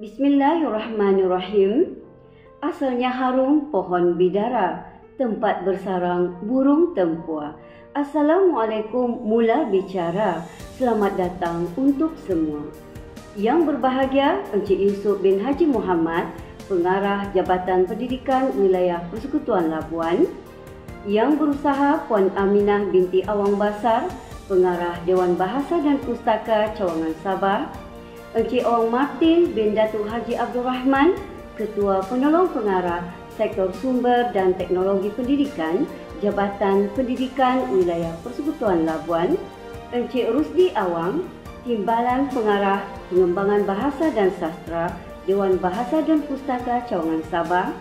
Bismillahirrahmanirrahim. Asalnya harum pohon bidara, tempat bersarang burung tempua. Assalamualaikum mula bicara. Selamat datang untuk semua. Yang berbahagia Encik Yusuf bin Haji Muhammad, Pengarah Jabatan Pendidikan Wilayah Persekutuan Labuan. Yang berusaha Puan Aminah binti Awang Basar, Pengarah Dewan Bahasa dan Pustaka Cawangan Sabah. Encik Ong Martin bin Datuk Haji Abdul Rahman, Ketua Penolong Pengarah Sektor Sumber dan Teknologi Pendidikan, Jabatan Pendidikan Wilayah Persekutuan Labuan. Encik Rusdi Awang, Timbalan Pengarah Pengembangan Bahasa dan Sastra, Dewan Bahasa dan Pustaka Cawangan Sabah.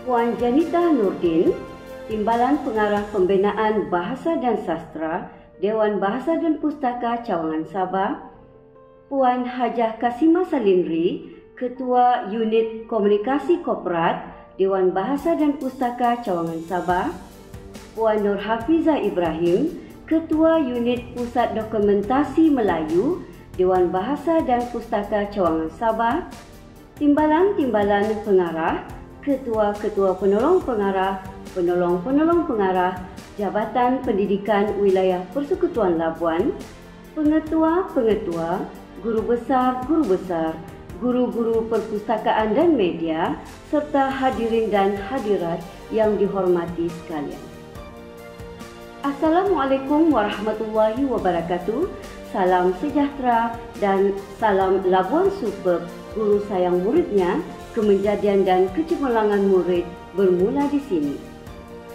Puan Janita Nurdin, Timbalan Pengarah Pembinaan Bahasa dan Sastra, Dewan Bahasa dan Pustaka Cawangan Sabah. Puan Hajah Kasimah Salinri, Ketua Unit Komunikasi Korporat, Dewan Bahasa dan Pustaka Cawangan Sabah. Puan Nur Hafizah Ibrahim, Ketua Unit Pusat Dokumentasi Melayu, Dewan Bahasa dan Pustaka Cawangan Sabah. Timbalan-timbalan pengarah, Ketua-ketua penolong pengarah, penolong-penolong pengarah, Jabatan Pendidikan Wilayah Persekutuan Labuan, pengetua-pengetua, guru besar, guru-guru perpustakaan dan media, serta hadirin dan hadirat yang dihormati sekalian. Assalamualaikum warahmatullahi wabarakatuh. Salam sejahtera dan salam Labuan Super, guru sayang muridnya, kemenjadian dan kecemerlangan murid bermula di sini.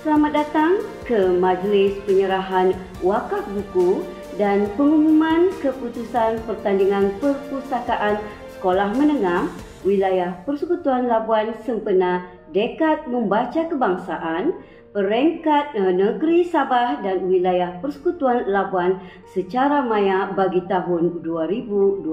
Selamat datang ke Majlis Penyerahan Wakaf Buku dan pengumuman keputusan pertandingan perpustakaan Sekolah Menengah Wilayah Persekutuan Labuan sempena Dekad Membaca Kebangsaan peringkat Negeri Sabah dan Wilayah Persekutuan Labuan secara maya bagi tahun 2021.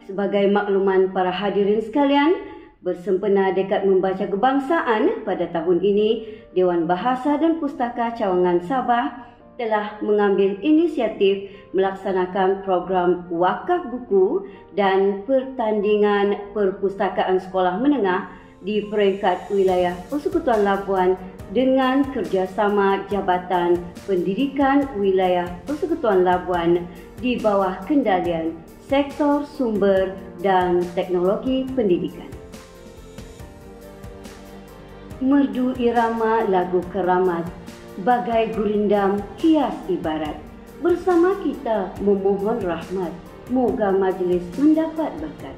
Sebagai makluman para hadirin sekalian, bersempena Dekad Membaca Kebangsaan pada tahun ini, Dewan Bahasa dan Pustaka Cawangan Sabah telah mengambil inisiatif melaksanakan program wakaf buku dan pertandingan perpustakaan sekolah menengah di peringkat wilayah Persekutuan Labuan dengan kerjasama Jabatan Pendidikan Wilayah Persekutuan Labuan di bawah kendalian Sektor Sumber dan Teknologi Pendidikan. Merdu irama lagu keramat, bagai gurindam hias ibarat. Bersama kita memohon rahmat, moga majlis mendapat berkat.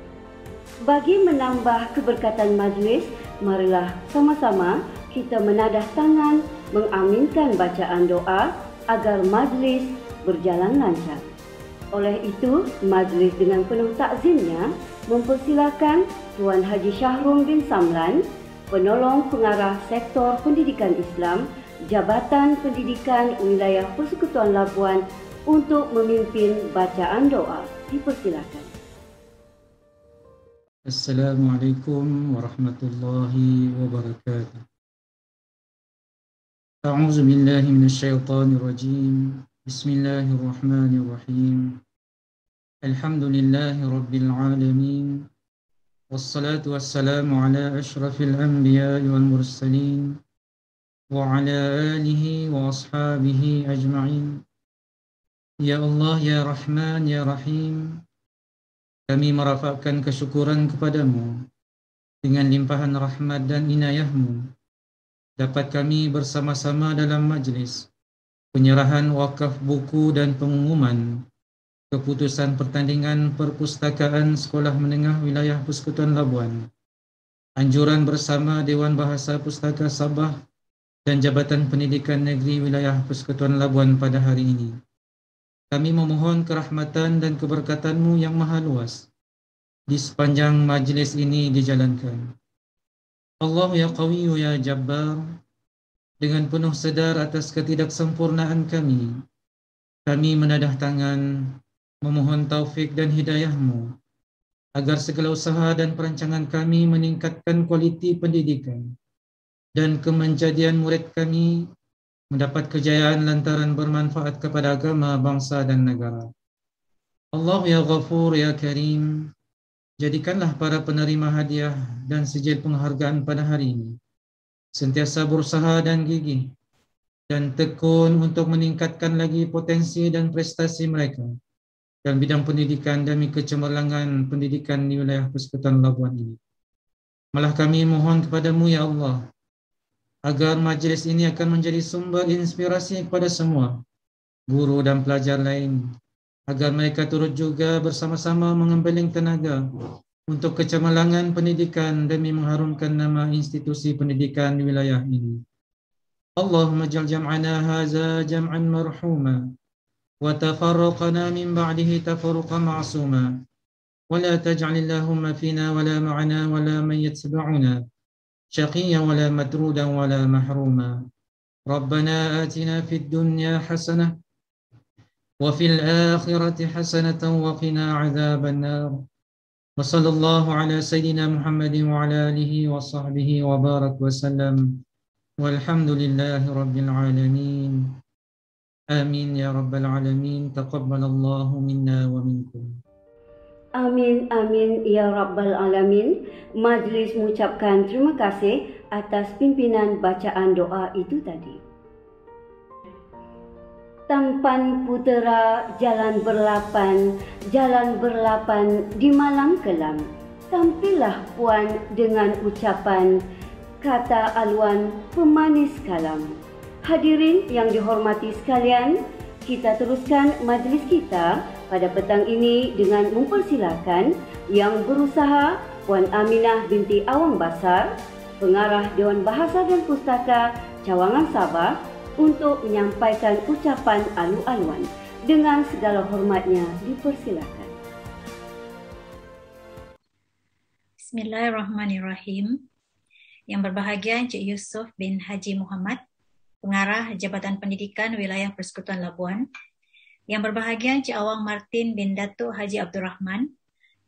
Bagi menambah keberkatan majlis, marilah sama-sama kita menadah tangan mengaminkan bacaan doa agar majlis berjalan lancar. Oleh itu, majlis dengan penuh takzimnya mempersilakan Tuan Haji Syahrul bin Samlan, Penolong Pengarah Sektor Pendidikan Islam, Jabatan Pendidikan Wilayah Persekutuan Labuan untuk memimpin bacaan doa. Dipersilakan. Assalamualaikum warahmatullahi wabarakatuh. A'udzu billahi minasyaitonir rajim. Bismillahirrahmanirrahim. Alhamdulillahi rabbil alamin. Wassalatu wassalamu ala asyrafil anbiya'i wal mursalin wa ala alihi wa ashabihi ajma'in. Ya Allah, ya Rahman, ya Rahim, kami merafakkan kesyukuran kepadamu dengan limpahan rahmat dan inayahmu. Dapat kami bersama-sama dalam majlis penyerahan wakaf buku dan pengumuman keputusan pertandingan perpustakaan Sekolah Menengah Wilayah Persekutuan Labuan, anjuran bersama Dewan Bahasa Pustaka Sabah dan Jabatan Pendidikan Negeri Wilayah Persekutuan Labuan pada hari ini. Kami memohon kerahmatan dan keberkatan-Mu yang maha luas di sepanjang majlis ini dijalankan. Allah ya Qawiyyu ya Jabbar, dengan penuh sedar atas ketidaksempurnaan kami menadah tangan memohon taufik dan hidayah-Mu agar segala usaha dan perancangan kami meningkatkan kualiti pendidikan dan kemenjadian murid kami mendapat kejayaan lantaran bermanfaat kepada agama, bangsa dan negara. Allah ya Ghafur ya Karim, Jadikanlah para penerima hadiah dan sijil penghargaan pada hari ini sentiasa berusaha dan gigih dan tekun untuk meningkatkan lagi potensi dan prestasi mereka dalam bidang pendidikan demi kecemerlangan pendidikan di wilayah Persekutuan Labuan ini. Malah kami mohon kepadamu ya Allah, agar majlis ini akan menjadi sumber inspirasi kepada semua guru dan pelajar lain, agar mereka turut juga bersama-sama mengembeling tenaga untuk kecemerlangan pendidikan demi mengharumkan nama institusi pendidikan di wilayah ini. Allahumma jal jam'ana haza jam'an marhuma wa tafarraqana min ba'dihi tafarruqan ma'suma wa la taj'al Allahumma fina wa la ma'ana wa la man yatba'una shaqiyyan wa la matrudan wa la mahruma. Rabbana atina fid dunya hasanah wa fil akhirati hasanatan wa qina 'adzaban nar. Wa sallallahu ala sayyidina Muhammadin wa ala alihi wa sahbihi wa barak wa sallam. Walhamdulillahi rabbil alamin. Amin ya rabbal alamin. Taqabbalallahu minna wa minkum. Amin, amin ya rabbal alamin. Majlis mengucapkan terima kasih atas pimpinan bacaan doa itu tadi. Tampan putera jalan berlapan di malam kelam. Tampillah puan dengan ucapan kata aluan pemanis kalam. Hadirin yang dihormati sekalian, kita teruskan majlis kita pada petang ini dengan mempersilakan yang berusaha Puan Aminah binti Awang Basar, Pengarah Dewan Bahasa dan Pustaka Cawangan Sabah, untuk menyampaikan ucapan alu-aluan. Dengan segala hormatnya dipersilakan. Bismillahirrahmanirrahim. Yang berbahagia Encik Yusof bin Haji Muhammad, Pengarah Jabatan Pendidikan Wilayah Persekutuan Labuan. Yang berbahagia Encik Awang Martin bin Datuk Haji Abdul Rahman,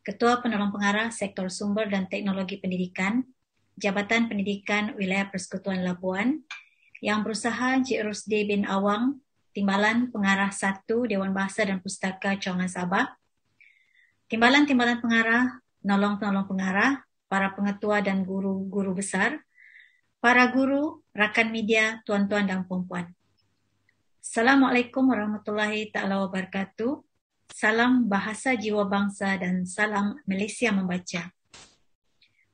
Ketua Penolong Pengarah Sektor Sumber dan Teknologi Pendidikan, Jabatan Pendidikan Wilayah Persekutuan Labuan. Yang berusaha Encik Rusdi bin Awang, Timbalan Pengarah 1 Dewan Bahasa dan Pustaka Cawangan Sabah. Timbalan-timbalan pengarah, penolong-penolong pengarah, para pengetua dan guru-guru besar, para guru, rakan media, tuan-tuan dan puan-puan. Assalamualaikum warahmatullahi ta'ala wabarakatuh. Salam bahasa jiwa bangsa dan salam Malaysia membaca.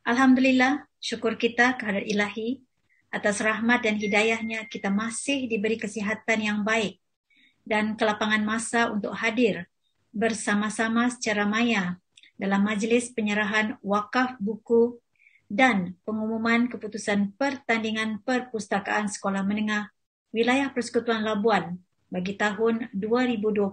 Alhamdulillah, syukur kita kehadrat ilahi, atas rahmat dan hidayahnya kita masih diberi kesihatan yang baik dan kelapangan masa untuk hadir bersama-sama secara maya dalam majlis penyerahan wakaf buku dan pengumuman keputusan pertandingan perpustakaan sekolah menengah wilayah Persekutuan Labuan bagi tahun 2021.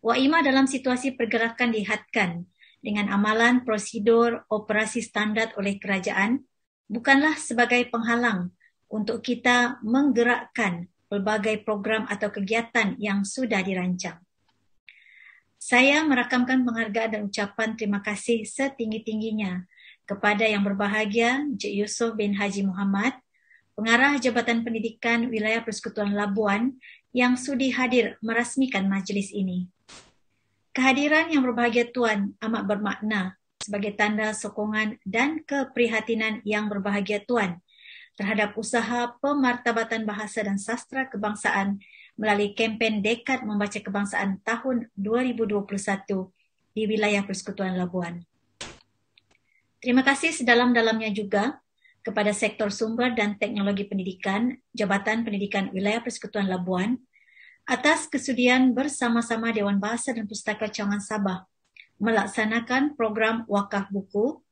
Waimah dalam situasi pergerakan dihadkan dengan amalan prosedur operasi standar oleh kerajaan bukanlah sebagai penghalang untuk kita menggerakkan pelbagai program atau kegiatan yang sudah dirancang. Saya merakamkan penghargaan dan ucapan terima kasih setinggi-tingginya kepada yang berbahagia Encik Yusof bin Haji Muhammad, Pengarah Jabatan Pendidikan Wilayah Persekutuan Labuan yang sudi hadir merasmikan majlis ini. Kehadiran yang berbahagia Tuan amat bermakna sebagai tanda sokongan dan keprihatinan yang berbahagia Tuan terhadap usaha pemartabatan bahasa dan sastra kebangsaan melalui kempen Dekad Membaca Kebangsaan tahun 2021 di wilayah Persekutuan Labuan. Terima kasih sedalam-dalamnya juga kepada Sektor Sumber dan Teknologi Pendidikan Jabatan Pendidikan Wilayah Persekutuan Labuan atas kesudian bersama-sama Dewan Bahasa dan Pustaka Cawangan Sabah melaksanakan program wakaf buku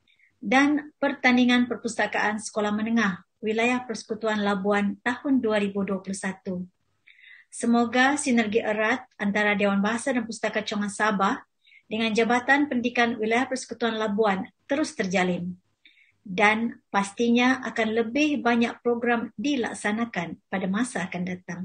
dan pertandingan perpustakaan sekolah menengah wilayah Persekutuan Labuan tahun 2021. Semoga sinergi erat antara Dewan Bahasa dan Pustaka Cawangan Sabah dengan Jabatan Pendidikan Wilayah Persekutuan Labuan terus terjalin dan pastinya akan lebih banyak program dilaksanakan pada masa akan datang.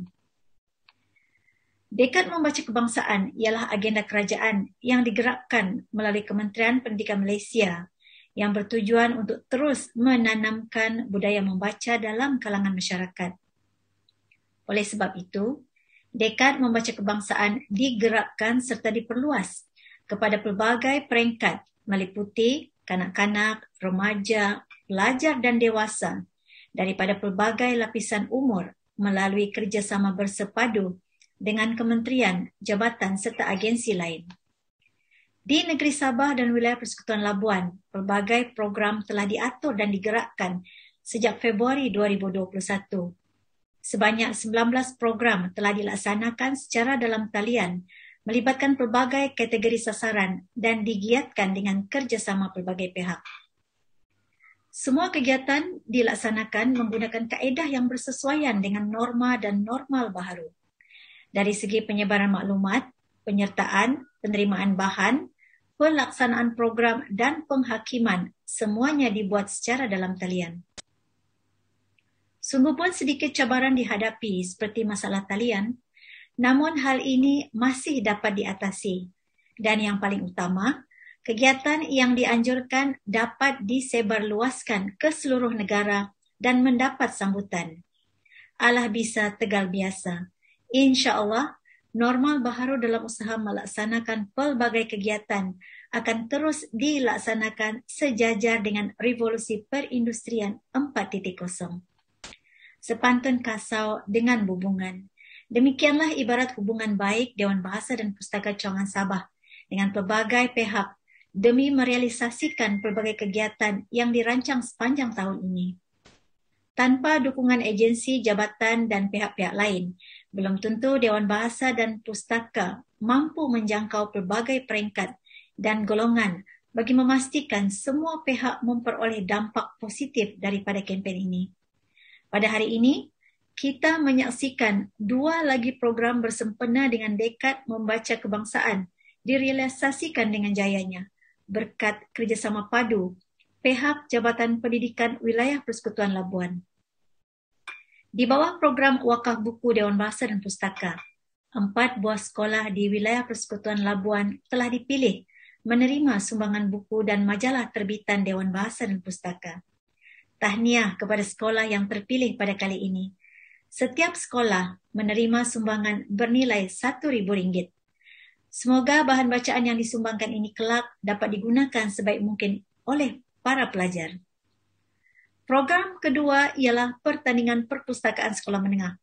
Dekad Membaca Kebangsaan ialah agenda kerajaan yang digerakkan melalui Kementerian Pendidikan Malaysia yang bertujuan untuk terus menanamkan budaya membaca dalam kalangan masyarakat. Oleh sebab itu, Dekad Membaca Kebangsaan digerakkan serta diperluas kepada pelbagai peringkat meliputi kanak-kanak, remaja, pelajar dan dewasa daripada pelbagai lapisan umur melalui kerjasama bersepadu dengan kementerian, jabatan serta agensi lain. Di negeri Sabah dan wilayah Persekutuan Labuan, pelbagai program telah diatur dan digerakkan sejak Februari 2021. Sebanyak 19 program telah dilaksanakan secara dalam talian melibatkan pelbagai kategori sasaran dan digiatkan dengan kerjasama pelbagai pihak. Semua kegiatan dilaksanakan menggunakan kaedah yang bersesuaian dengan norma dan normal baharu. Dari segi penyebaran maklumat, penyertaan, penerimaan bahan, pelaksanaan program dan penghakiman, semuanya dibuat secara dalam talian. Sungguh pun sedikit cabaran dihadapi seperti masalah talian, namun hal ini masih dapat diatasi. Dan yang paling utama, kegiatan yang dianjurkan dapat disebarluaskan ke seluruh negara dan mendapat sambutan. Allah bisa tegal biasa. InsyaAllah, normal baharu dalam usaha melaksanakan pelbagai kegiatan akan terus dilaksanakan sejajar dengan revolusi perindustrian 4.0. Sepantun kasau dengan bubungan. Demikianlah ibarat hubungan baik Dewan Bahasa dan Pustaka Cawangan Sabah dengan pelbagai pihak demi merealisasikan pelbagai kegiatan yang dirancang sepanjang tahun ini. Tanpa dukungan agensi, jabatan dan pihak-pihak lain, belum tentu Dewan Bahasa dan Pustaka mampu menjangkau pelbagai peringkat dan golongan bagi memastikan semua pihak memperoleh dampak positif daripada kempen ini. Pada hari ini, kita menyaksikan 2 lagi program bersempena dengan Dekad Membaca Kebangsaan direalisasikan dengan jayanya berkat kerjasama padu pihak Jabatan Pendidikan Wilayah Persekutuan Labuan. Di bawah program Wakaf Buku Dewan Bahasa dan Pustaka, 4 buah sekolah di wilayah Persekutuan Labuan telah dipilih menerima sumbangan buku dan majalah terbitan Dewan Bahasa dan Pustaka. Tahniah kepada sekolah yang terpilih pada kali ini. Setiap sekolah menerima sumbangan bernilai RM1,000. Semoga bahan bacaan yang disumbangkan ini kelak dapat digunakan sebaik mungkin oleh para pelajar. Program kedua ialah pertandingan perpustakaan sekolah menengah.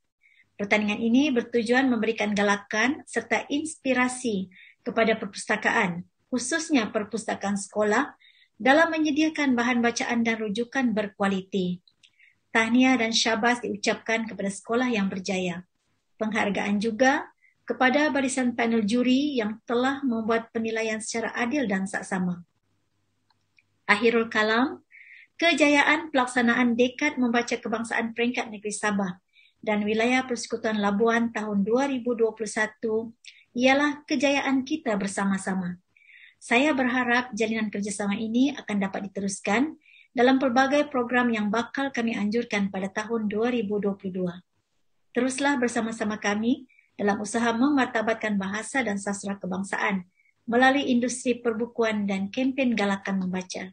Pertandingan ini bertujuan memberikan galakan serta inspirasi kepada perpustakaan, khususnya perpustakaan sekolah, dalam menyediakan bahan bacaan dan rujukan berkualiti. Tahniah dan syabas diucapkan kepada sekolah yang berjaya. Penghargaan juga kepada barisan panel juri yang telah membuat penilaian secara adil dan saksama. Akhirul kalam, kejayaan pelaksanaan Dekad Membaca Kebangsaan peringkat negeri Sabah dan wilayah Persekutuan Labuan tahun 2021 ialah kejayaan kita bersama-sama. Saya berharap jalinan kerjasama ini akan dapat diteruskan dalam pelbagai program yang bakal kami anjurkan pada tahun 2022. Teruslah bersama-sama kami dalam usaha memartabatkan bahasa dan sastra kebangsaan melalui industri perbukuan dan kempen galakan membaca.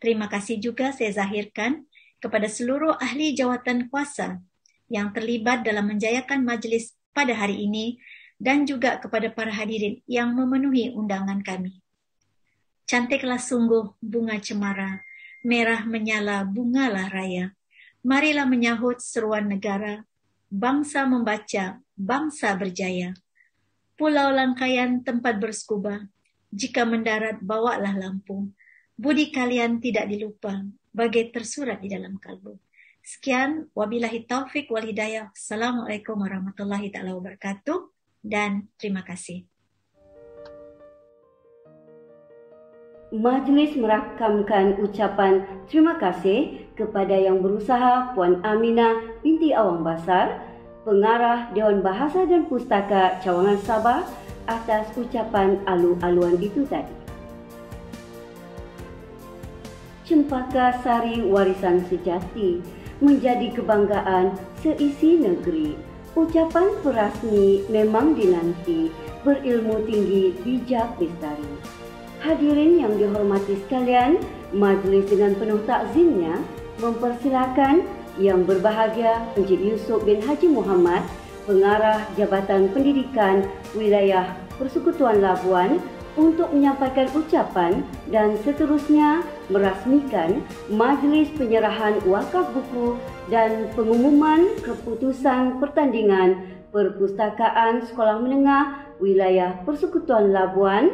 Terima kasih juga saya zahirkan kepada seluruh ahli jawatan kuasa yang terlibat dalam menjayakan majlis pada hari ini dan juga kepada para hadirin yang memenuhi undangan kami. Cantiklah sungguh bunga cemara, merah menyala bungalah raya. Marilah menyahut seruan negara, bangsa membaca, bangsa berjaya. Pulau Langkayan tempat berskuba, jika mendarat bawalah lampu. Budi kalian tidak dilupa, bagai tersurat di dalam kalbu. Sekian, wabillahi taufik wal hidayah. Assalamualaikum warahmatullahi taala wabarakatuh dan terima kasih. Majlis merakamkan ucapan terima kasih kepada yang berusaha Puan Aminah binti Awang Basar, Pengarah Dewan Bahasa dan Pustaka Cawangan Sabah atas ucapan alu-aluan itu tadi. Cempaka Sari warisan sejati menjadi kebanggaan seisi negeri. Ucapan perasmi memang dinanti, berilmu tinggi, bijak lestari. Hadirin yang dihormati sekalian, majlis dengan penuh takzimnya mempersilakan yang berbahagia Encik Yusuf bin Haji Muhammad, Pengarah Jabatan Pendidikan Wilayah Persekutuan Labuan untuk menyampaikan ucapan dan seterusnya merasmikan majlis penyerahan wakaf buku dan pengumuman keputusan pertandingan Perpustakaan Sekolah Menengah Wilayah Persekutuan Labuan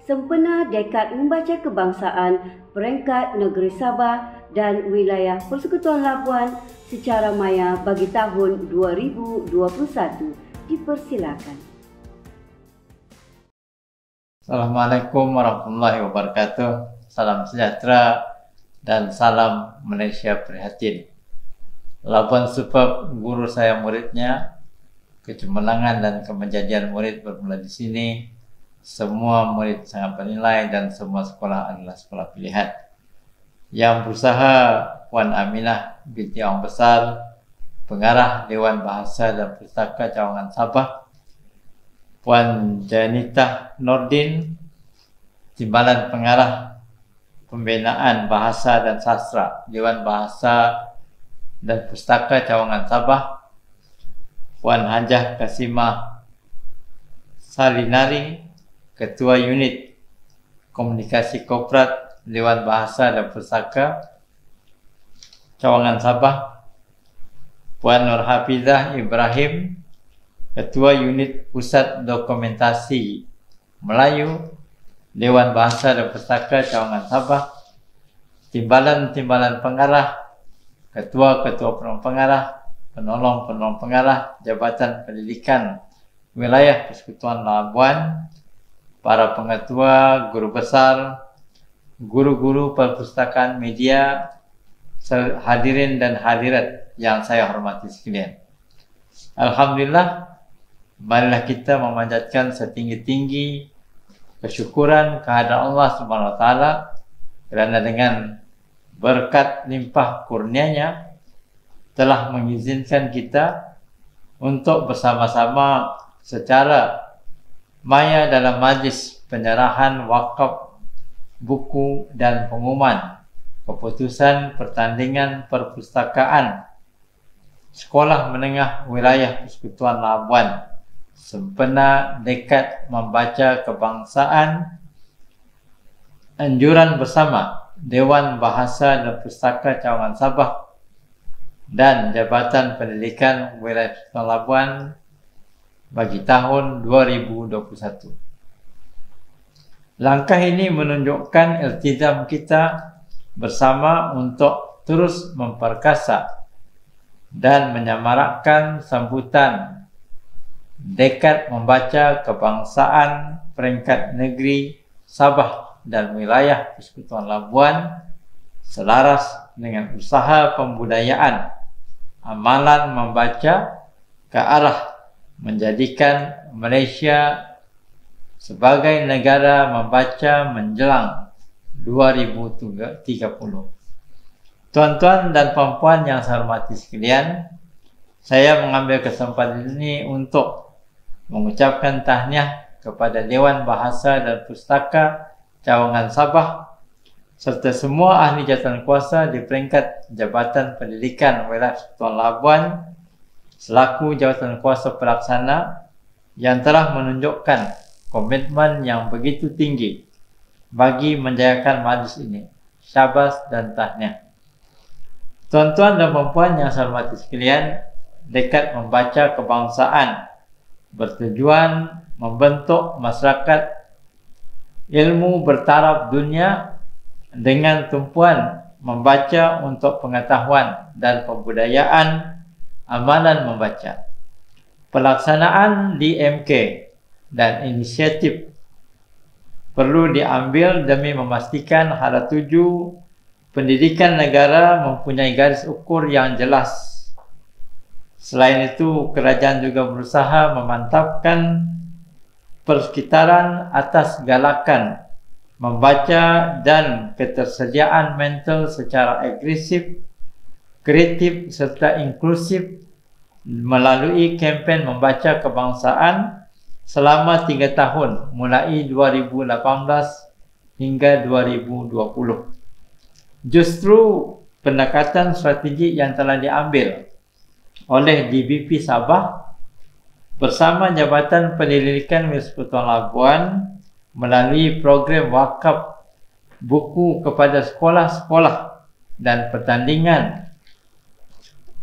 sempena Dekad Membaca Kebangsaan peringkat Negeri Sabah dan Wilayah Persekutuan Labuan secara maya bagi tahun 2021. Dipersilakan. Assalamualaikum warahmatullahi wabarakatuh. Salam sejahtera dan salam Malaysia prihatin. Labuan Superb, guru saya muridnya, kecemerlangan dan kemenjadian murid bermula di sini. Semua murid sangat bernilai dan semua sekolah adalah sekolah pilihan. Yang berusaha Puan Aminah binti Orang Besar, Pengarah Dewan Bahasa dan Pustaka Cawangan Sabah, Puan Janitah Nordin, Timbalan Pengarah Pembinaan Bahasa dan Sastra, Dewan Bahasa dan Pustaka Cawangan Sabah, Puan Hajah Kasimah Salinari, Ketua Unit Komunikasi Korporat Dewan Bahasa dan Pustaka Cawangan Sabah, Puan Nur Hafizah Ibrahim, Ketua Unit Pusat Dokumentasi Melayu Dewan Bahasa dan Pustaka Cawangan Sabah, Timbalan-timbalan pengarah, Ketua-ketua pengarah, Penolong-penolong pengarah Jabatan Pendidikan Wilayah Persekutuan Labuan, para pengetua, guru besar, guru-guru perpustakaan media, hadirin dan hadirat yang saya hormati sekalian. Alhamdulillah, marilah kita memanjatkan setinggi-tinggi kesyukuran kehadirat Allah Subhanahu wa taala kerana dengan berkat limpah kurnianya telah mengizinkan kita untuk bersama-sama secara maya dalam majlis penyerahan wakaf buku dan pengumuman keputusan pertandingan perpustakaan Sekolah Menengah Wilayah Persekutuan Labuan sempena Dekad Membaca Kebangsaan, anjuran bersama Dewan Bahasa dan Pustaka Cawangan Sabah dan Jabatan Pendidikan Wilayah Persekutuan Labuan bagi tahun 2021. Langkah ini menunjukkan iltizam kita bersama untuk terus memperkasa dan menyemarakkan sambutan Dekad Membaca Kebangsaan peringkat negeri Sabah dan Wilayah Persekutuan Labuan selaras dengan usaha pembudayaan amalan membaca ke arah menjadikan Malaysia sebagai negara membaca menjelang 2030. Tuan-tuan dan puan-puan yang saya hormati sekalian, saya mengambil kesempatan ini untuk mengucapkan tahniah kepada Dewan Bahasa dan Pustaka Cawangan Sabah serta semua ahli jawatan kuasa di peringkat Jabatan Pendidikan Wilayah Persekutuan Labuan selaku jawatan kuasa pelaksana yang telah menunjukkan komitmen yang begitu tinggi bagi menjayakan majlis ini. Syabas dan tahniah. Tuan-tuan dan puan-puan yang saya hormati sekalian, Dekad Membaca Kebangsaan bertujuan membentuk masyarakat ilmu bertaraf dunia dengan tumpuan membaca untuk pengetahuan dan pembudayaan amalan membaca. Pelaksanaan DMK dan inisiatif perlu diambil demi memastikan hala tuju pendidikan negara mempunyai garis ukur yang jelas. Selain itu, kerajaan juga berusaha memantapkan persekitaran atas galakan membaca dan ketersediaan mental secara agresif, kreatif serta inklusif melalui kempen membaca kebangsaan selama 3 tahun mulai 2018 hingga 2020. Justru pendekatan strategi yang telah diambil oleh DBP Sabah bersama Jabatan Pendidikan Persekutuan Labuan melalui program wakaf buku kepada sekolah-sekolah dan pertandingan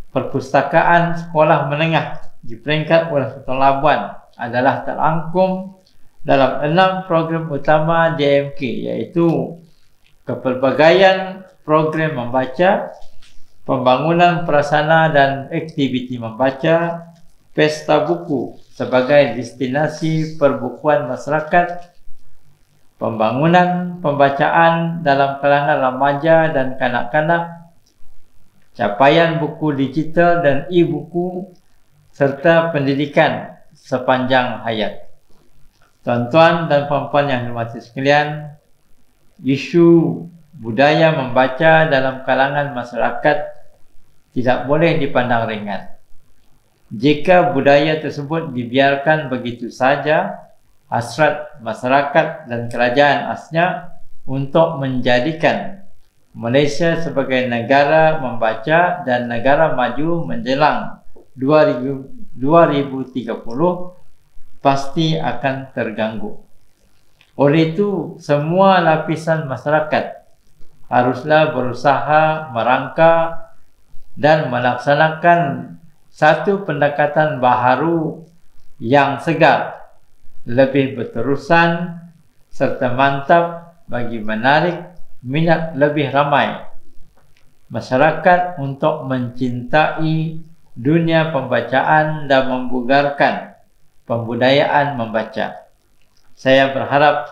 perpustakaan sekolah menengah di peringkat Persekutuan Labuan adalah terangkum dalam 6 program utama DMK, iaitu kepelbagaian program membaca, pembangunan prasarana dan aktiviti membaca, pesta buku sebagai destinasi perbukuan masyarakat, pembangunan pembacaan dalam kalangan remaja dan kanak-kanak, capaian buku digital dan e-buku, serta pendidikan sepanjang hayat. Tuan-tuan dan puan-puan yang dihormati sekalian, isu budaya membaca dalam kalangan masyarakat tidak boleh dipandang ringan. Jika budaya tersebut dibiarkan begitu saja, hasrat masyarakat dan kerajaan asnya untuk menjadikan Malaysia sebagai negara membaca dan negara maju menjelang 2030 pasti akan terganggu. Oleh itu, semua lapisan masyarakat haruslah berusaha merangka dan melaksanakan satu pendekatan baharu yang segar, lebih berterusan serta mantap bagi menarik minat lebih ramai masyarakat untuk mencintai dunia pembacaan dan membugarkan pembudayaan membaca. Saya berharap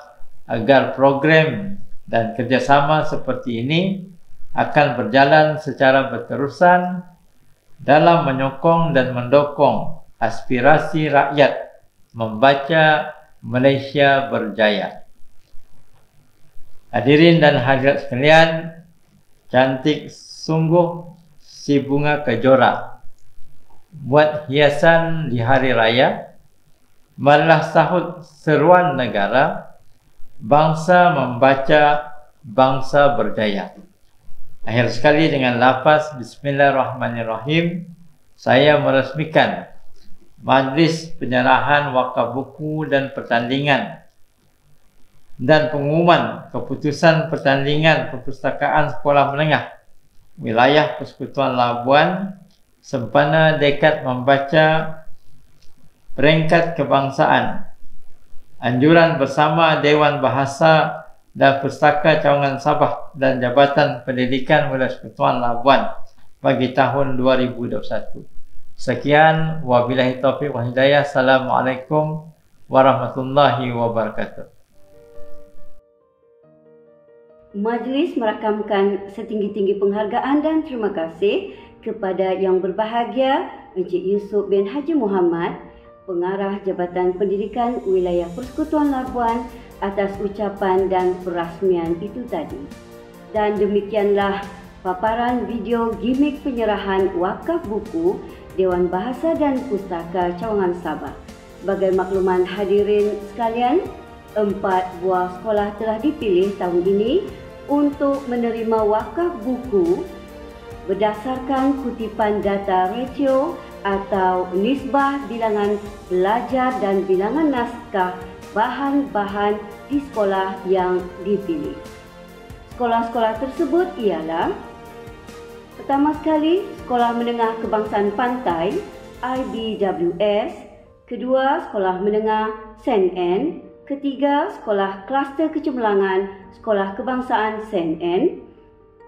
agar program dan kerjasama seperti ini akan berjalan secara berterusan dalam menyokong dan mendukung aspirasi rakyat membaca Malaysia berjaya. Hadirin dan hadirat sekalian, cantik sungguh si bunga kejora. Buat hiasan di hari raya, marilah sahut seruan negara, bangsa membaca, bangsa berjaya. Akhir sekali dengan lafaz Bismillahirrahmanirrahim, saya meresmikan Majlis Penyerahan Wakaf Buku dan Pertandingan dan pengumuman keputusan pertandingan perpustakaan sekolah menengah wilayah Persekutuan Labuan sempena dekad membaca peringkat kebangsaan. Anjuran bersama Dewan Bahasa dan Pustaka Cawangan Sabah dan Jabatan Pendidikan Wilayah Persekutuan Labuan bagi tahun 2021. Sekian, wabillahi taufiq wal hidayah. Assalamualaikum warahmatullahi wabarakatuh. Majlis merakamkan setinggi-tinggi penghargaan dan terima kasih kepada Yang Berbahagia Encik Yusuf bin Haji Muhammad, Pengarah Jabatan Pendidikan Wilayah Persekutuan Labuan atas ucapan dan perasmian itu tadi. Dan demikianlah paparan video gimik penyerahan wakaf buku Dewan Bahasa dan Pustaka Cawangan Sabah. Sebagai makluman hadirin sekalian, 4 buah sekolah telah dipilih tahun ini untuk menerima wakaf buku berdasarkan kutipan data ratio atau nisbah bilangan pelajar dan bilangan naskah bahan-bahan di sekolah yang dipilih. Sekolah-sekolah tersebut ialah: pertama sekali, Sekolah Menengah Kebangsaan Pantai IBWS, kedua, Sekolah Menengah SNN, ketiga, Sekolah Kluster Kecemerlangan Sekolah Kebangsaan SNN,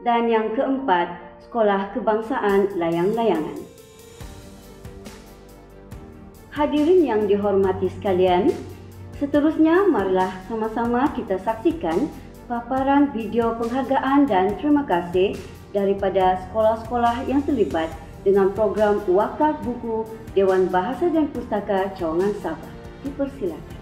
dan yang keempat, Sekolah Kebangsaan Layang-Layangan. Hadirin yang dihormati sekalian, seterusnya marilah sama-sama kita saksikan paparan video penghargaan dan terima kasih daripada sekolah-sekolah yang terlibat dengan program wakaf buku Dewan Bahasa dan Pustaka Cawangan Sabah. Dipersilakan.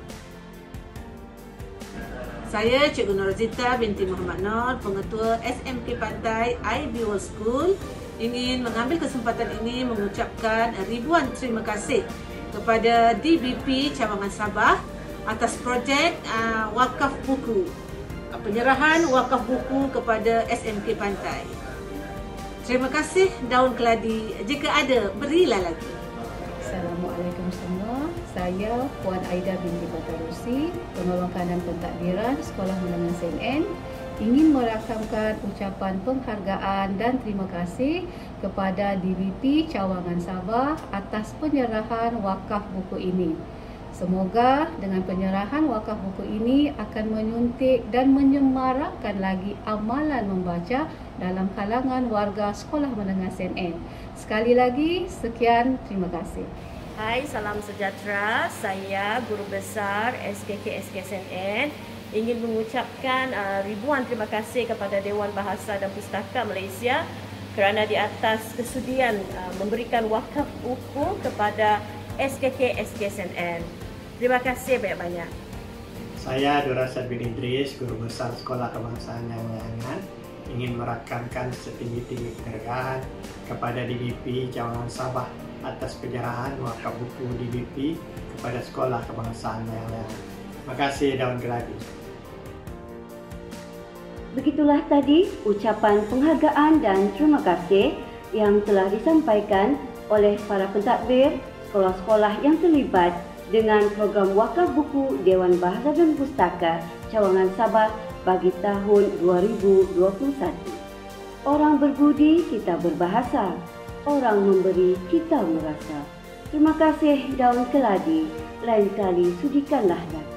Saya Cikgu Norazita binti Muhammad Nur, Pengetua SMK Pantai IB World School, ingin mengambil kesempatan ini mengucapkan ribuan terima kasih kepada DBP Cawangan Sabah atas projek wakaf buku, penyerahan wakaf buku kepada SMK Pantai. Terima kasih daun keladi, jika ada berilah lagi. Assalamualaikum semua. saya Puan Aida binti Batarusi, penolong kanan pentadbiran Sekolah Menengah CNN, ingin merakamkan ucapan penghargaan dan terima kasih kepada DBP Cawangan Sabah atas penyerahan wakaf buku ini. Semoga dengan penyerahan wakaf buku ini akan menyuntik dan menyemarakkan lagi amalan membaca dalam kalangan warga Sekolah Menengah CNN. Sekali lagi, sekian, terima kasih. Hai, salam sejahtera. Saya Guru Besar SKK SKSNN ingin mengucapkan ribuan terima kasih kepada Dewan Bahasa dan Pustaka Malaysia kerana di atas kesudian memberikan wakaf buku kepada SKK SKSNN. Terima kasih banyak-banyak. Saya Durasad bin Idris, Guru Besar Sekolah Kebangsaan Yang Layangan, ingin merakamkan setinggi-tinggi penghargaan kepada DBP Cawangan Sabah atas penyerahan wakaf buku DBP kepada Sekolah Kebangsaan Yang Layangan. Terima kasih Daun Geladi. Begitulah tadi ucapan penghargaan dan terima kasih yang telah disampaikan oleh para pentadbir sekolah-sekolah yang terlibat dengan program wakaf buku Dewan Bahasa dan Pustaka Cawangan Sabah bagi tahun 2021. Orang berbudi kita berbahasa, orang memberi kita merasa. Terima kasih Daun Keladi, lain kali sudikanlah dagu.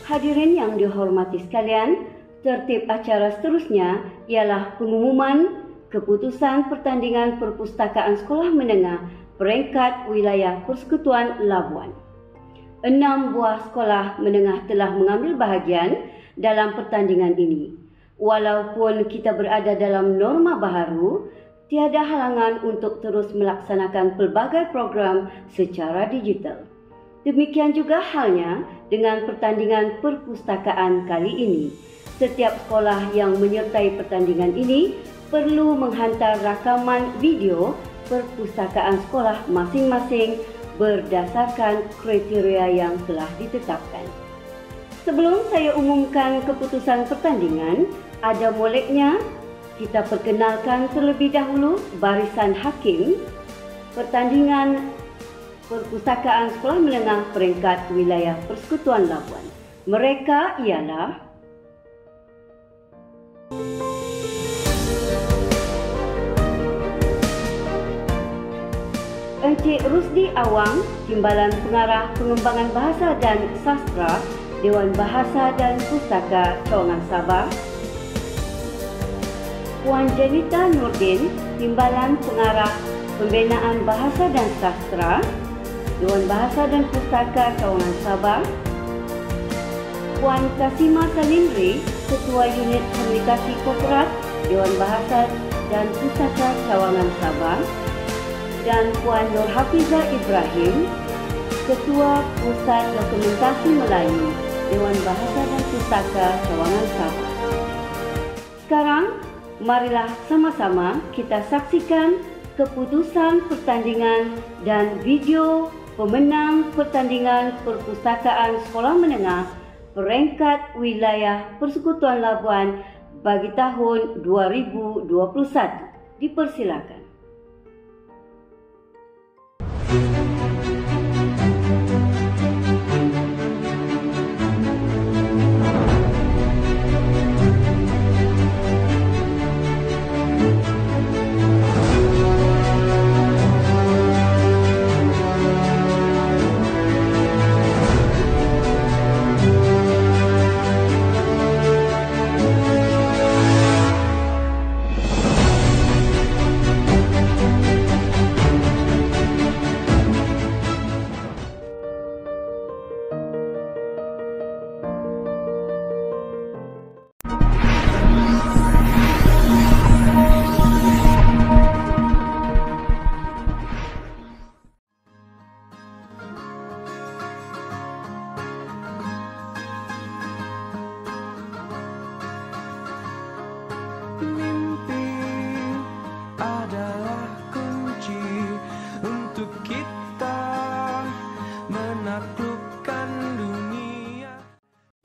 Hadirin yang dihormati sekalian, tertib acara seterusnya ialah pengumuman keputusan pertandingan perpustakaan sekolah menengah peringkat wilayah Persekutuan Labuan. 6 buah sekolah menengah telah mengambil bahagian dalam pertandingan ini. Walaupun kita berada dalam norma baharu, tiada halangan untuk terus melaksanakan pelbagai program secara digital. Demikian juga halnya dengan pertandingan perpustakaan kali ini. Setiap sekolah yang menyertai pertandingan ini perlu menghantar rakaman video perpustakaan sekolah masing-masing berdasarkan kriteria yang telah ditetapkan. Sebelum saya umumkan keputusan pertandingan, ada moleknya kita perkenalkan terlebih dahulu barisan hakim pertandingan perpustakaan sekolah menengah peringkat wilayah Persekutuan Labuan. Mereka ialah Encik Rusdi Awang, Timbalan Pengarah Pengembangan Bahasa dan Sastra, Dewan Bahasa dan Pustaka Cawangan Sabah. Puan Janita Nordin, Timbalan Pengarah Pembinaan Bahasa dan Sastra, Dewan Bahasa dan Pustaka Cawangan Sabah. Puan Kasima Salimri, Ketua Unit Komunikasi Korporat, Dewan Bahasa dan Pustaka Cawangan Sabah. Dan Puan Nur Hafizah Ibrahim, Ketua Pusat Dokumentasi Melayu, Dewan Bahasa dan Pustaka Cawangan Sabah. Sekarang, marilah sama-sama kita saksikan keputusan pertandingan dan video pemenang pertandingan perpustakaan sekolah menengah peringkat wilayah Persekutuan Labuan bagi tahun 2021. Dipersilakan.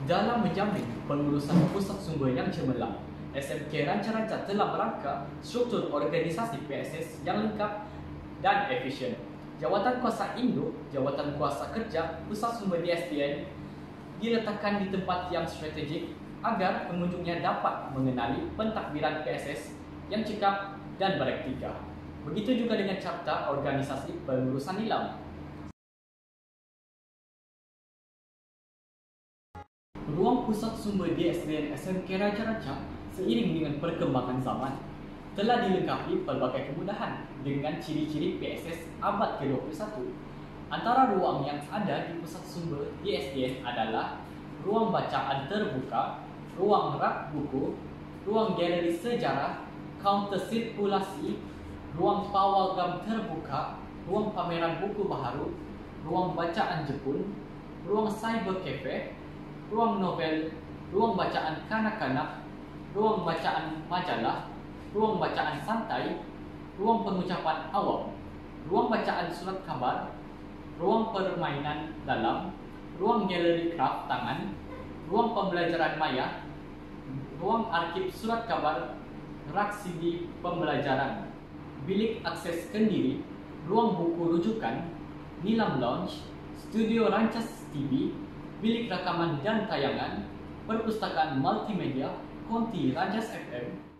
Dalam menjamin pengurusan pusat sumber yang cemerlang, SMK rancang-rancang telah merangka struktur organisasi PSS yang lengkap dan efisien. Jawatan Kuasa Induk, Jawatan Kuasa Kerja, Pusat Sumber DSDN diletakkan di tempat yang strategik agar pengunjungnya dapat mengenali pentadbiran PSS yang cekap dan beretika. Begitu juga dengan Carta Organisasi Pengurusan Nilam. Ruang Pusat Sumber DSDN SMK Raja Raja seiring dengan perkembangan zaman telah dilengkapi pelbagai kemudahan dengan ciri-ciri PSS abad ke-21. Antara ruang yang ada di Pusat Sumber DSDN adalah ruang bacaan terbuka, ruang rak buku, ruang galeri sejarah, kaunter sirkulasi, ruang pawagam terbuka, ruang pameran buku baharu, ruang bacaan Jepun, ruang cyber cafe, ruang novel, ruang bacaan kanak-kanak, ruang bacaan majalah, ruang bacaan santai, ruang pengucapan awam, ruang bacaan surat khabar, ruang permainan dalam, ruang galeri kraft tangan, ruang pembelajaran maya, ruang arsip surat kabar, rak CD pembelajaran, bilik akses kendiri, ruang buku rujukan, nilam lounge, studio rancas TV, bilik rakaman dan tayangan, perpustakaan multimedia, konti Rajas FM.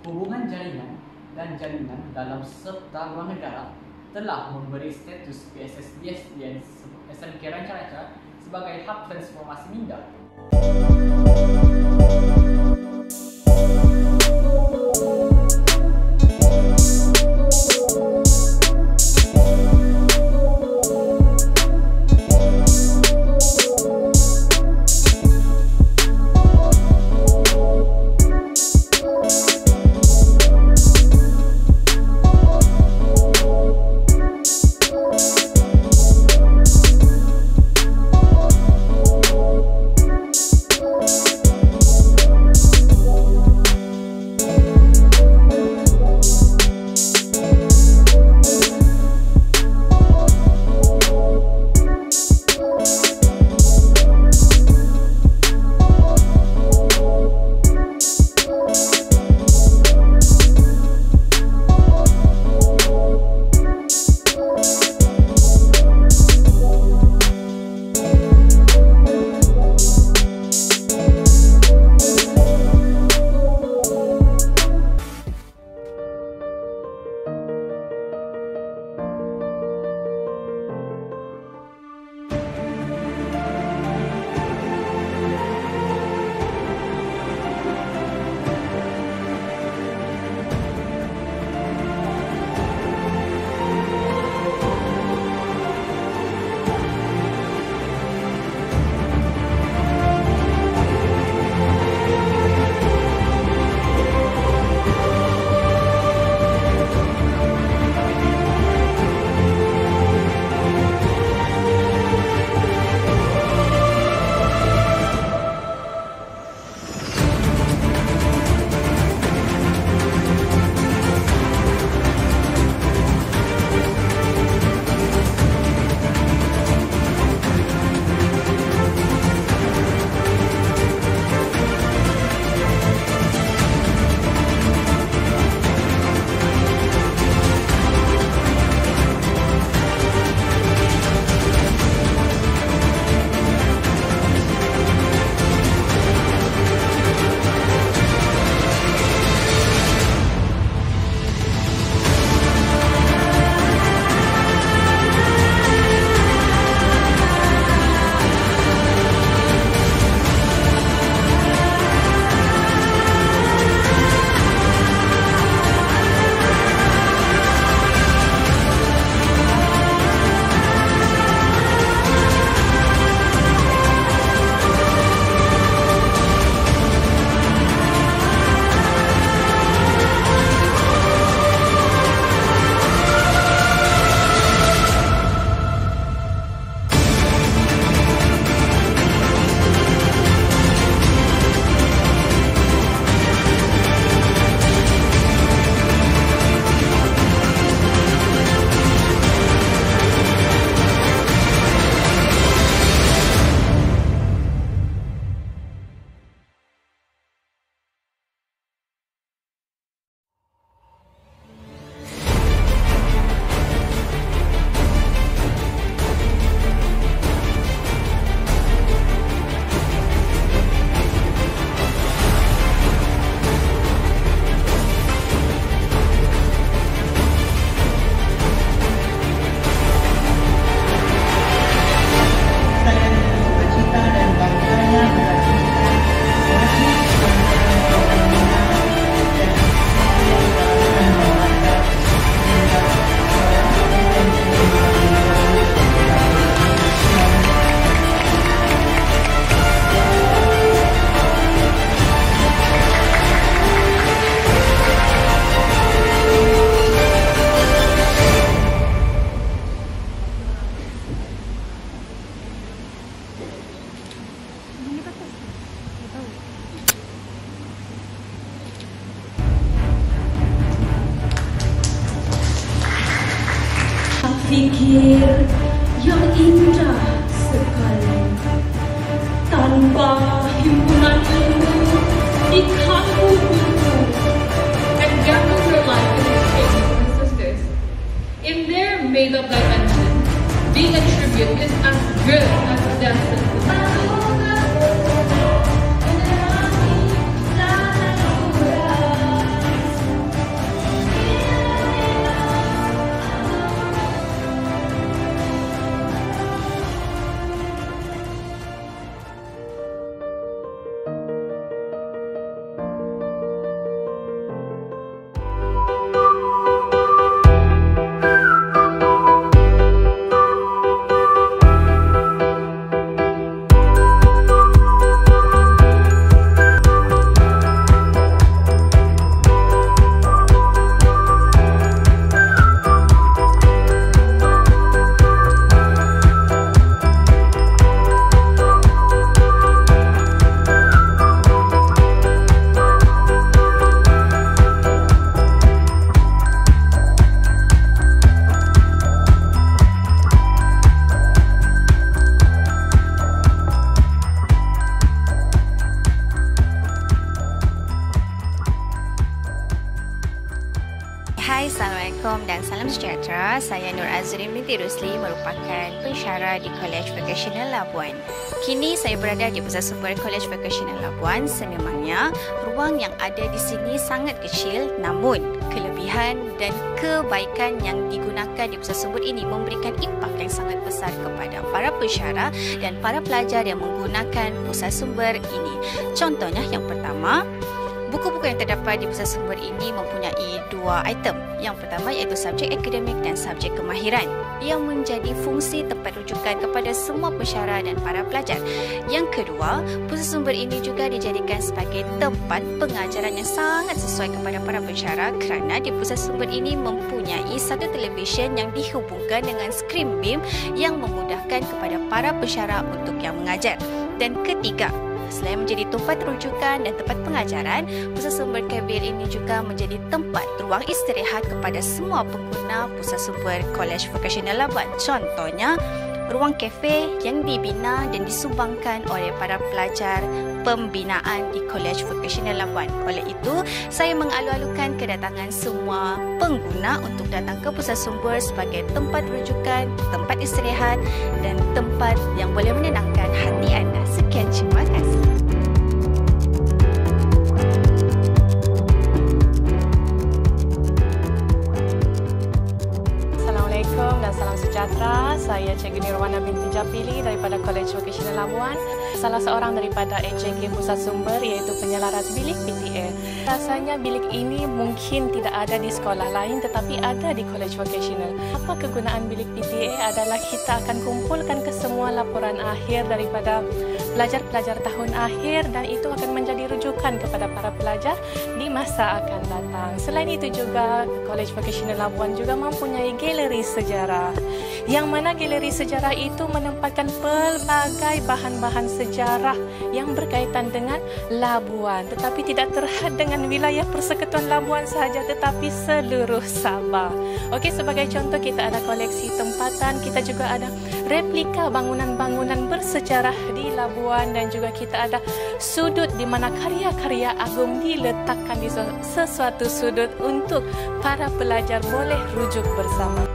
Hubungan jaringan dan jalinan dalam serta luar negara telah memberi status PSS DSDN SMK Raja Raja sebagai hub transformasi minda. Berkembanglah himpunan ilmu di kampung ilmu and gather your life in exchange and sisters. In their made-up dimension, being a tribute is as good as a destiny. Hai, Assalamualaikum dan salam sejahtera. Saya Nur Azrin binti Rusli, merupakan pensyarah di College Vocational Labuan. Kini saya berada di Pusat Sumber College Vocational Labuan. Sememangnya, ruang yang ada di sini sangat kecil, namun kelebihan dan kebaikan yang digunakan di Pusat Sumber ini memberikan impak yang sangat besar kepada para pensyarah dan para pelajar yang menggunakan Pusat Sumber ini. Contohnya, yang pertama, buku-buku yang terdapat di Pusat Sumber ini mempunyai dua item. Yang pertama iaitu subjek akademik dan subjek kemahiran yang menjadi fungsi tempat rujukan kepada semua pensyarah dan para pelajar. Yang kedua, Pusat Sumber ini juga dijadikan sebagai tempat pengajaran yang sangat sesuai kepada para pensyarah kerana di Pusat Sumber ini mempunyai satu televisyen yang dihubungkan dengan skrin beam yang memudahkan kepada para pensyarah untuk yang mengajar. Dan ketiga, selain menjadi tempat rujukan dan tempat pengajaran, Pusat Sumber Kabir ini juga menjadi tempat ruang istirahat kepada semua pengguna Pusat Sumber College Vocational Labuan. Contohnya, ruang kafe yang dibina dan disumbangkan oleh para pelajar pembinaan di College Vocational Labuan. Oleh itu, saya mengalu-alukan kedatangan semua pengguna untuk datang ke Pusat Sumber sebagai tempat rujukan, tempat istirahat dan tempat yang boleh menenangkan hati anda. Sekian, terima kasih. Assalamualaikum dan salam sejahtera. Saya Cikgu Nirwana binti Japili daripada College Vocational Labuan. Salah seorang daripada AJK Pusat Sumber iaitu penyelaras bilik PTA. Rasanya bilik ini mungkin tidak ada di sekolah lain tetapi ada di College Vocational. Apa kegunaan bilik PTA adalah kita akan kumpulkan kesemua laporan akhir daripada pelajar-pelajar tahun akhir dan itu akan menjadi rujukan kepada para pelajar di masa akan datang. Selain itu juga College Vocational Labuan juga mempunyai galeri sejarah. Yang mana galeri sejarah itu menempatkan pelbagai bahan-bahan sejarah yang berkaitan dengan Labuan, tetapi tidak terhad dengan wilayah Persekutuan Labuan sahaja tetapi seluruh Sabah. Okey, sebagai contoh kita ada koleksi tempatan, kita juga ada replika bangunan-bangunan bersejarah di Labuan dan juga kita ada sudut di mana karya-karya agung diletakkan di sesuatu sudut untuk para pelajar boleh rujuk bersama.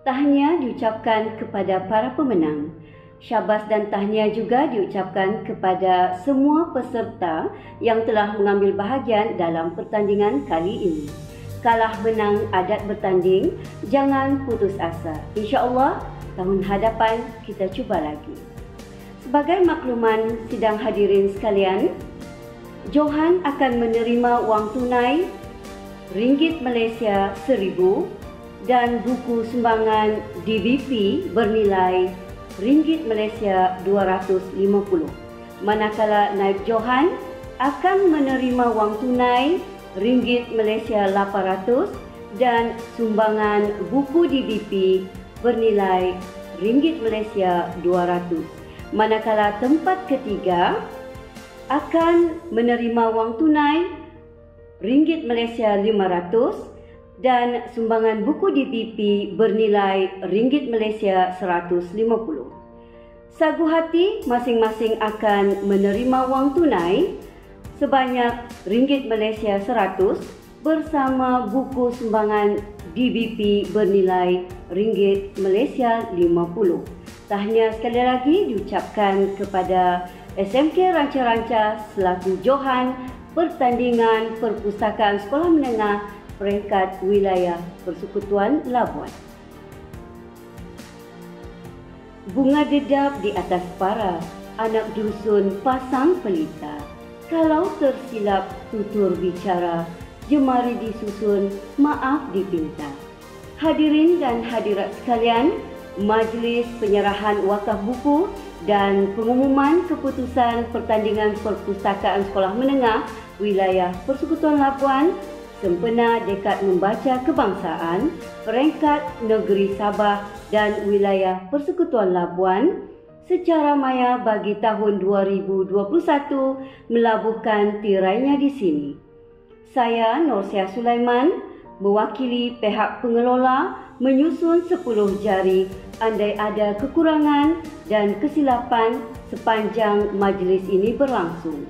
Tahniah diucapkan kepada para pemenang. Syabas dan tahniah juga diucapkan kepada semua peserta yang telah mengambil bahagian dalam pertandingan kali ini. Kalah menang adat bertanding, jangan putus asa. InsyaAllah tahun hadapan kita cuba lagi. Sebagai makluman sidang hadirin sekalian, Johan akan menerima wang tunai ringgit Malaysia 1,000 dan buku sumbangan DVP bernilai ringgit Malaysia 250. Manakala Naib Johan akan menerima wang tunai ringgit Malaysia 800 dan sumbangan buku DVP bernilai ringgit Malaysia 200. Manakala tempat ketiga akan menerima wang tunai ringgit Malaysia 500 dan sumbangan buku DVP bernilai ringgit Malaysia 150. Sagu hati masing-masing akan menerima wang tunai sebanyak ringgit Malaysia 100 bersama buku sumbangan DVP bernilai ringgit Malaysia 50. Tahniah sekali lagi diucapkan kepada SMK Ranca-Ranca selaku Johan Pertandingan Perpustakaan Sekolah Menengah peringkat wilayah Persekutuan Labuan. Bunga dedap di atas para, anak dusun pasang pelita. Kalau tersilap tutur bicara, jemari disusun, maaf dipinta. Hadirin dan hadirat sekalian, majlis penyerahan wakaf buku dan pengumuman keputusan Pertandingan Perpustakaan Sekolah Menengah wilayah Persekutuan Labuan sempena Dekad Membaca Kebangsaan peringkat negeri Sabah dan wilayah Persekutuan Labuan secara maya bagi tahun 2021 melabuhkan tirainya di sini. Saya Norsia Sulaiman mewakili pihak pengelola menyusun 10 jari andai ada kekurangan dan kesilapan sepanjang majlis ini berlangsung.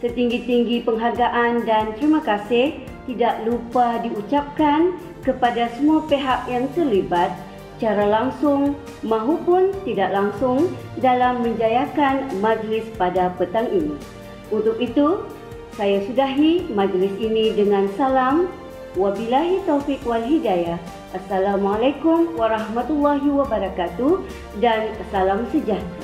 Setinggi-tinggi penghargaan dan terima kasih tidak lupa diucapkan kepada semua pihak yang terlibat secara langsung maupun tidak langsung dalam menjayakan majlis pada petang ini. Untuk itu, saya sudahi majlis ini dengan salam. Wabillahi taufiq wal hidayah. Assalamualaikum warahmatullahi wabarakatuh dan salam sejahtera.